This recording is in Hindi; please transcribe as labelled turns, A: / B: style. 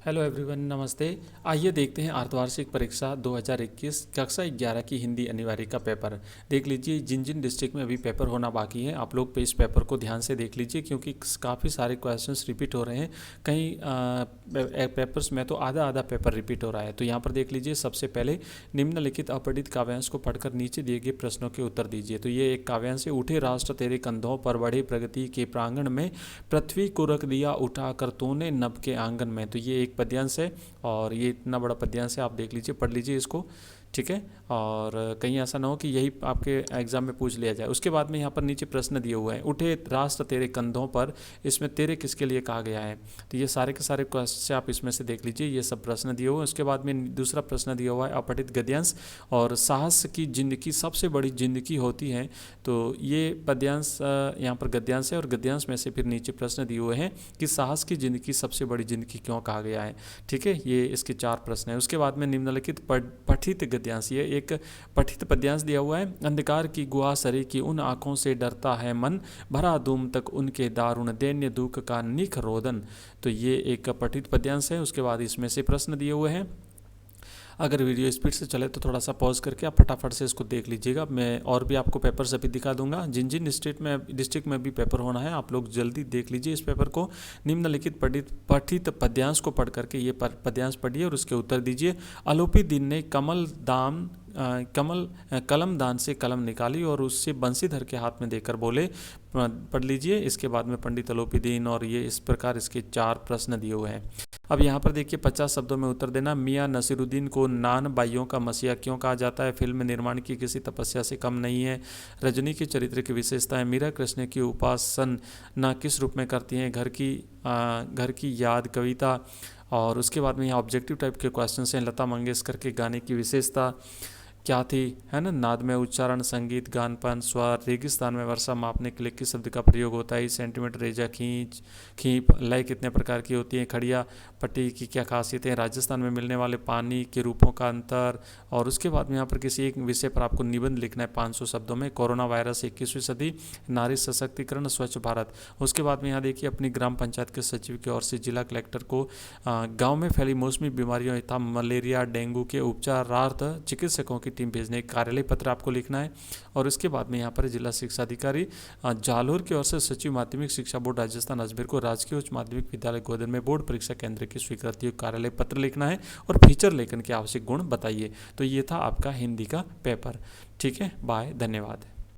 A: हेलो एवरीवन, नमस्ते। आइए देखते हैं अर्धवार्षिक परीक्षा 2021 कक्षा 11 की हिंदी अनिवार्य का पेपर। देख लीजिए जिन जिन डिस्ट्रिक्ट में अभी पेपर होना बाकी है आप लोग इस पेपर को ध्यान से देख लीजिए, क्योंकि काफ़ी सारे क्वेश्चंस रिपीट हो रहे हैं। कहीं पेपर्स में तो आधा आधा पेपर रिपीट हो रहा है। तो यहाँ पर देख लीजिए, सबसे पहले निम्नलिखित अपठित काव्यांश को पढ़कर नीचे दिए गए प्रश्नों के उत्तर दीजिए। तो ये एक काव्यांश है। उठे राष्ट्र तेरे कंधों पर बढ़े प्रगति के प्रांगण में, पृथ्वी को रख दिया उठाकर तूने नभ के आंगन में। तो ये एक पद्यांश है और ये इतना बड़ा पद्यांश है, आप देख लीजिए, पढ़ लीजिए इसको, ठीक है। और कहीं ऐसा ना हो कि यही आपके एग्जाम में पूछ लिया जाए। उसके बाद में यहाँ पर नीचे प्रश्न दिए हुए हैं। उठे राष्ट्र तेरे कंधों पर, इसमें तेरे किसके लिए कहा गया है। तो ये सारे के सारे क्वेश्चन आप इसमें से देख लीजिए, ये सब प्रश्न दिए हुए हैं। उसके बाद में दूसरा प्रश्न दिया हुआ है अपठित गद्यांश और साहस की जिंदगी सबसे बड़ी जिंदगी होती है। तो ये पद्यांश यहाँ पर गद्यांश है और गद्यांश में से फिर नीचे प्रश्न दिए हुए हैं कि साहस की जिंदगी सबसे बड़ी जिंदगी क्यों कहा गया है, ठीक है। ये इसके 4 प्रश्न हैं। उसके बाद में निम्नलिखित पठित गद्यांश, ये एक पठित पद्यांश दिया हुआ है। अंधकार की गुहा सरी की उन आंखों से डरता है मन, भरा धूम तक उनके दारुण दैन्य दुख का निख रोदन। तो ये एक पठित पद्यांश है। उसके बाद इसमें से प्रश्न दिए हुए हैं। अगर वीडियो स्पीड से चले तो थोड़ा सा पॉज करके आप फटाफट से इसको देख लीजिएगा। मैं और भी आपको पेपर्स अभी दिखा दूंगा। जिन जिन डिस्ट्रिक्ट में भी पेपर होना है आप लोग जल्दी देख लीजिए इस पेपर को। निम्नलिखित पठित पद्यांश को पढ़ करके ये पद्यांश पढ़िए और उसके उत्तर दीजिए। अलोपी दिन ने कलम दान से कलम निकाली और उससे बंसीधर के हाथ में देकर बोले। पढ़ लीजिए। इसके बाद में पंडित अलोपी दीन, और ये इस प्रकार इसके 4 प्रश्न दिए हुए हैं। अब यहाँ पर देखिए 50 शब्दों में उत्तर देना। मियाँ नसीरुद्दीन को नान बाइयों का मसीहा क्यों कहा जाता है। फिल्म निर्माण की किसी तपस्या से कम नहीं है। रजनी के चरित्र की विशेषताएं। मीरा कृष्ण की उपासना किस रूप में करती हैं। घर की याद कविता। और उसके बाद में यहाँ ऑब्जेक्टिव टाइप के क्वेश्चन हैं। लता मंगेशकर के गाने की विशेषता क्या थी, है ना। नाद में उच्चारण, संगीत, गानपान, स्वर। रेगिस्तान में वर्षा मापने के लिए किस शब्द का प्रयोग होता है। सेंटीमीटर, रेजा, खींप। लय कितने प्रकार की होती है। खड़िया पट्टी की क्या खासियत है। राजस्थान में मिलने वाले पानी के रूपों का अंतर। और उसके बाद में यहाँ पर किसी एक विषय पर आपको निबंध लिखना है 500 शब्दों में। कोरोना वायरस 21वीं सदी, नारी सशक्तिकरण, स्वच्छ भारत। उसके बाद में यहाँ देखिए अपनी ग्राम पंचायत के सचिव की ओर से जिला कलेक्टर को गाँव में फैली मौसमी बीमारियों तथा मलेरिया डेंगू के उपचारार्थ चिकित्सकों की टीम भेजने का कार्यालय पत्र आपको लिखना है। और उसके बाद में यहाँ पर जिला शिक्षा अधिकारी जालोर की ओर से सचिव माध्यमिक शिक्षा बोर्ड राजस्थान अजमेर को राजकीय उच्च माध्यमिक विद्यालय गोदन में बोर्ड परीक्षा केंद्र की स्वीकृति कार्यालय पत्र लिखना है और फीचर लेखन के आवश्यक गुण बताइए। तो ये था आपका हिंदी का पेपर, ठीक है। बाय, धन्यवाद।